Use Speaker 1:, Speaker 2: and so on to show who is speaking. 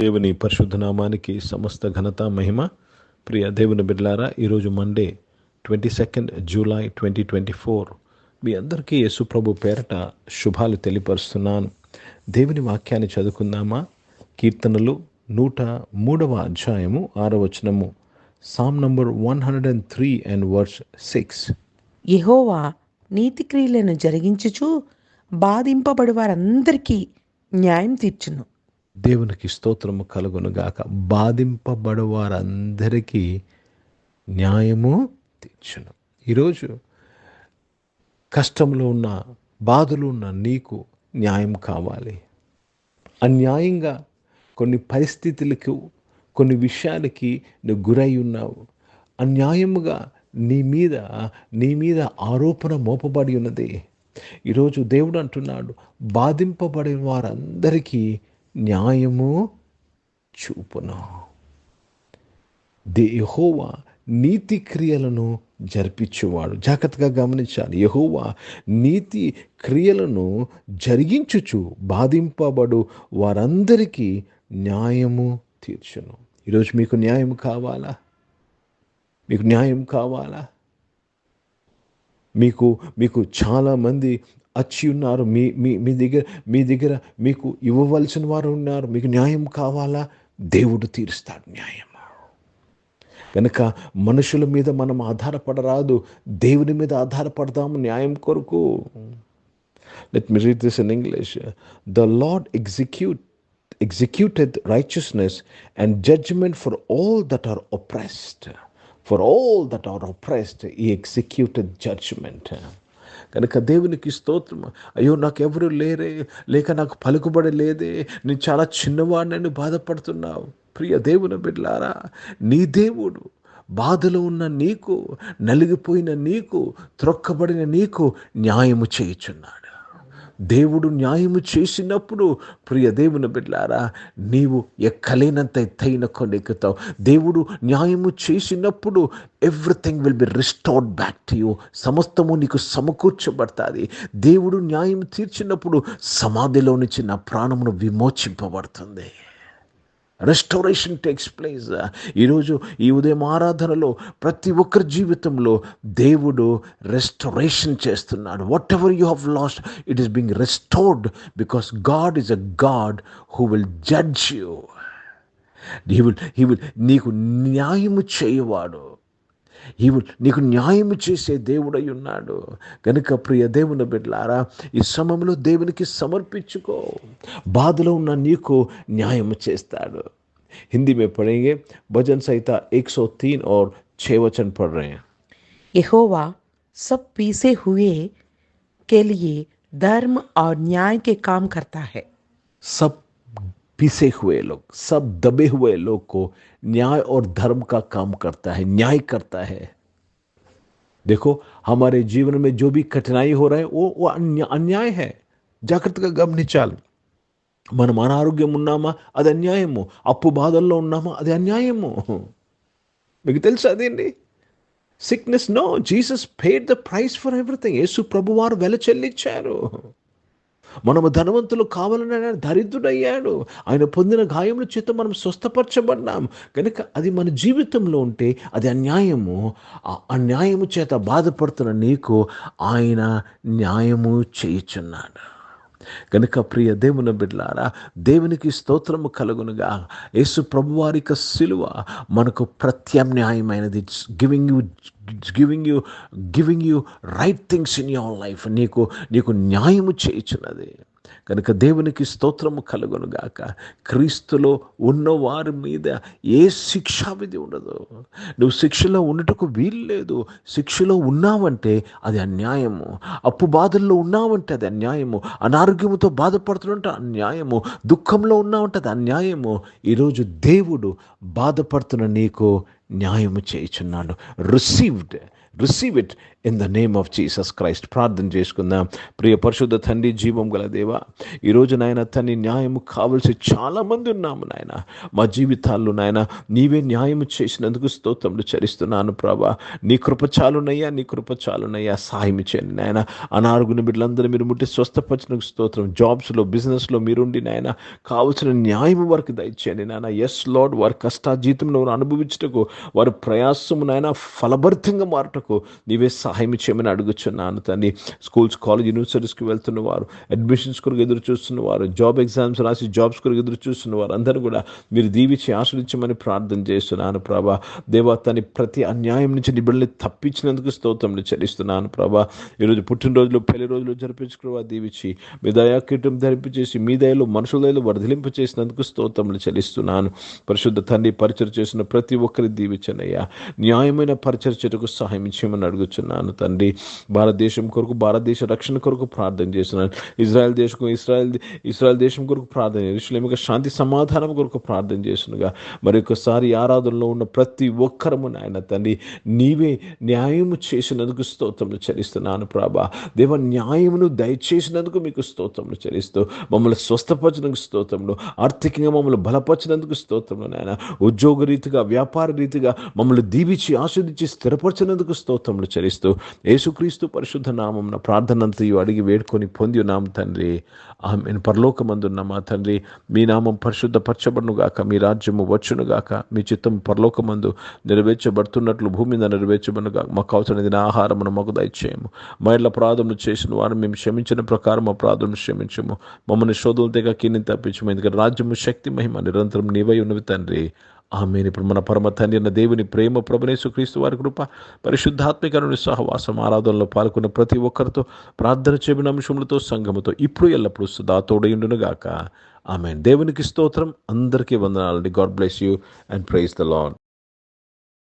Speaker 1: దేవుని పరిశుద్ధ నామానికి సమస్త ఘనత మహిమ. ప్రియ దేవుని బిడ్డలారా, ఈరోజు మండే 22 జూలై 2024 మీ అందరికీ యేసు ప్రభు పేరట శుభాలు తెలియపరుస్తున్నాను. దేవుని వాక్యాన్ని చదువుకుందామా? కీర్తనలు 103వ అధ్యాయము 6వ వచనము, సామ్ నంబర్ 103 and verse 6.
Speaker 2: యెహోవా నీతి క్రియలను జరిగించుచు బాధింపబడి వారందరికీ న్యాయం తీర్చును.
Speaker 1: దేవునికి స్తోత్రము కలుగునుగాక. బాధింపబడు వారందరికీ న్యాయము తీర్చును. ఈరోజు కష్టంలో ఉన్న, బాధలు ఉన్న నీకు న్యాయం కావాలి. అన్యాయంగా కొన్ని పరిస్థితులకు, కొన్ని విషయాలకి నువ్వు గురై ఉన్నావు. అన్యాయముగా నీ మీద ఆరోపణ మోపబడి ఉన్నది. ఈరోజు దేవుడు అంటున్నాడు, బాధింపబడిన వారందరికీ న్యాయము చూపును. యెహోవా నీతి క్రియలను జరిపించువాడు. జాగ్రత్తగా గమనించాలి. యెహోవా నీతి క్రియలను జరిగించుచు బాధింపబడు వారందరికీ న్యాయము తీర్చును. ఈరోజు మీకు న్యాయం కావాలా? మీకు న్యాయం కావాలా? మీకు చాలామంది వచ్చి ఉన్నారు. మీ దగ్గర మీకు ఇవ్వవలసిన వారు ఉన్నారు. మీకు న్యాయం కావాలా? దేవుడు తీరుస్తాడు న్యాయం. కనుక మనుషుల మీద మనం ఆధారపడరాదు, దేవుని మీద ఆధారపడదాము న్యాయం కొరకు. Let me read this in English. The lord executed righteousness and judgment for all that are oppressed. For all that are oppressed, he executed judgment. కనుక దేవునికి స్తోత్రం. అయ్యో, నాకు ఎవరు లేరే, లేక నాకు పలుకుబడి లేదే, నేను చాలా చిన్నవాడిని బాధపడుతున్నావు. ప్రియ దేవుని బిడ్డలారా, నీ దేవుడు బాధలో ఉన్న నీకు, నలిగిపోయిన నీకు, త్రొక్కబడిన నీకు న్యాయము చేయుచున్నాడు. దేవుడు న్యాయము చేసినప్పుడు ప్రియ దేవుని బిడ్డలారా, నీవు ఎక్కలేనంత ఎత్తైన కొండెక్కుతావు. దేవుడు న్యాయము చేసినప్పుడు everything will be restored back to you. సమస్తము నీకు సమకూర్చబడుతుంది. దేవుడు న్యాయం తీర్చినప్పుడు సమాధిలో నుంచి నా ప్రాణమును విమోచింపబడుతుంది. Restoration takes place. ఈరోజు ఈ ఉదయం ఆరాధనలో ప్రతి ఒక్కరి జీవితంలో దేవుడు రెస్టోరేషన్ చేస్తున్నాడు. What ever you have lost, it is being restored because God is a God who will judge you. He will నీకు న్యాయము చేయవాడు. నీకు న్యాయము చేసే దేవుడై ఉన్నాడు. కనుక ప్రియ దేవుని బిడ్డలారా, ఈ సమయంలో దేవునికి సమర్పించుకో. బాధలో ఉన్న నీకు న్యాయము చేస్తాడు. హిందీ में पढ़ेंगे भजन संहिता 103 और 6 वचन पढ़ रहे हैं.
Speaker 2: यहोवा सब पीसे हुए के लिए धर्म और न्याय के काम करता है.
Speaker 1: सब पीसे हुए लोग, सब दबे हुए लोग को न्याय और धर्म का काम करता है, न्याय करता है. देखो, हमारे जीवन में जो भी कठिनाई हो रहा है वो अन्याय है. జాగ్రత్తగా గమనించాలి. మనం అనారోగ్యం ఉన్నామా, అది అన్యాయము. అప్పు బాధల్లో ఉన్నామా, అది అన్యాయము. మీకు తెలుసా అదేంటి? Sickness, no, Jesus paid the price for everything. యేసు ప్రభు వారు వెల చెల్లించారు. మనము ధనవంతులు కావాలని ఆయన దరిద్రుడయ్యాడు. ఆయన పొందిన గాయముల చేత మనం స్వస్థపరచబడ్డాం. కనుక అది మన జీవితంలో ఉంటే అది అన్యాయము. ఆ అన్యాయము చేత బాధపడుతున్న నీకు ఆయన న్యాయము చేయుచున్నాడు. కనుక ప్రియ దేవుని బిడ్డలారా, దేవునికి స్తోత్రము కలుగునుగా. యేసు ప్రభువారి యొక్క సిలువ మనకు ప్రత్యామ్నాయమైనది. Giving you right things in your life. నీకు న్యాయము చేయుచున్నది. కనుక దేవునికి స్తోత్రము కలుగునుగాక. క్రీస్తులో ఉన్నవారి మీద ఏ శిక్షా విధి ఉండదు. నువ్వు శిక్షలో ఉండటకు వీలు లేదు. శిక్షలో ఉన్నావంటే అది అన్యాయము. అప్పు బాధల్లో ఉన్నావంటే అది అన్యాయము. అనారోగ్యంతో బాధపడుతుంటే అన్యాయము. దుఃఖంలో ఉన్నావంటే అది అన్యాయము. ఈరోజు దేవుడు బాధపడుతున్న నీకు న్యాయము చేయుచున్నాడు. Receive it in the name of Jesus Christ. ప్రార్థన చేసుకుందాం. ప్రియ పరిశుద్ధ తండ్రి, జీవం గల దేవా, ఈరోజు నాయన తండ్రి న్యాయము కావలసి చాలామంది ఉన్నాము నాయన. మా జీవితాల్లో నాయన నీవే న్యాయం చేసినందుకు స్తోత్రములు చెల్లిస్తున్నాను ప్రభా. నీ కృప చాలునయ్యా, నీ కృప చాలునయ్యా. సహాయం చేయండి నాయన. అనారోగ్య బిడ్డలందరూ మీరు ముట్టి స్వస్థపరిచినందుకు స్తోత్రం. జాబ్స్లో, బిజినెస్లో మీరుండి నాయన కావలసిన న్యాయం వారికి దయచేయండి నాయన. ఎస్ లార్డ్, వారి కష్టాజీతంలో వారు అనుభవించుటకు, వారి ప్రయాసము నాయన ఫలభరితంగా మారుటకు నీవే సహాయం చేయమని అడుగుచున్నాను తండ్రి. స్కూల్స్, కాలేజ్, యూనివర్సిటీస్కి వెళ్తున్న వారు, అడ్మిషన్స్ కొరకు ఎదురు చూస్తున్న వారు, జాబ్ ఎగ్జామ్స్ రాసి జాబ్స్ కొరకు ఎదురు చూస్తున్న వారు అందరూ కూడా మీరు దీవించి ఆశ్రయించమని ప్రార్థన చేస్తున్నాను ప్రభా. దేవా తని ప్రతి అన్యాయం నుంచి నీ బిడ్డల్ని తప్పించినందుకు స్తోత్రములు చెల్లిస్తున్నాను ప్రభా. ఈరోజు పుట్టినరోజులు, పెళ్లి రోజులు జరిపించుకున్న దీవించి మీ దయాకీటం ధరింపచేసి మీ దయలో మనుషుల దయలో వర్ధలింప చేసినందుకు స్తోత్రములు చెల్లిస్తున్నాను. పరిశుద్ధ తండ్రి, పరిచయం చేసిన ప్రతి ఒక్కరి దీవించనయ్యా. న్యాయమైన పరిచయం చేయటకు సహాయం చేయమని అడుగుచున్నాను తండ్రి. భారతదేశం కొరకు, భారతదేశ రక్షణ కొరకు ప్రార్థన చేస్తున్నాను. ఇజ్రాయెల్ దేశం కొరకు ప్రార్థన, యెరూషలేముకు శాంతి సమాధానం కొరకు ప్రార్థన చేస్తున్నగా మరొకసారి ఆరాధనలో ఉన్న ప్రతి ఒక్కరము నాయన తండ్రి నీవే న్యాయము చేసినందుకు స్తోత్రములు చెల్లిస్తున్నాను ప్రభా. దేవ, న్యాయమును దయచేసినందుకు మీకు స్తోత్రములు చెల్లిస్తూ మమ్మల్ని స్వస్థపరిచినందుకు స్తోత్రములు, ఆర్థికంగా మమ్మల్ని బలపరిచినందుకు స్తోత్రములు నాయన. ఉద్యోగ రీతిగా, వ్యాపార రీతిగా మమ్మల్ని దీవించి ఆస్వాదించి స్థిరపరిచినందుకు స్తోత్రములు చెల్లిస్తూ యేసుక్రీస్తు పరిశుద్ధ నామమున ప్రార్థనంతయు అడిగి వేడుకొని పొంది ఉన్నాం తండ్రి. ఆమేన్. పరలోకమందున్న మా తండ్రి, మీ నామం పరిశుద్ధపరచబడునుగాక, మీ రాజ్యము వచ్చునుగాక, మీ చిత్తం పరలోకమందు నెరవేర్చబడుతున్నట్లు భూమి మీద నెరవేర్చబడునుగాక. మాకు అవసరమైన ఆహారమును మాకు దయచేయము. మా ఇళ్ళ అపరాధములు చేసిన వారు మేము క్షమించిన ప్రకారం మా అపరాధములు క్షమించము. మమ్మల్ని శోధనల తెగ కీని తప్పించము. ఎందుకంటే రాజ్యము, శక్తి, మహిమ నిరంతరం నీవై ఉన్నవి తండ్రి. ఆమేన్. ఇప్పుడు మన పరమ తండ్రి అన్న దేవుని ప్రేమ, ప్రభువైన యేసుక్రీస్తు వారి కృప, పరిశుద్ధాత్మికమైన సహవాసం, ఆరాధనలో పాల్గొన్న ప్రతి ఒక్కరితో, ప్రార్థన చేయబడిన అంశములతో, సంఘముతో ఇప్పుడు ఎల్లప్పుడూ సదా తోడయుండునుగాక. ఆమేన్. దేవునికి స్తోత్రం. అందరికీ వందనాలండి. God bless you and praise the lord.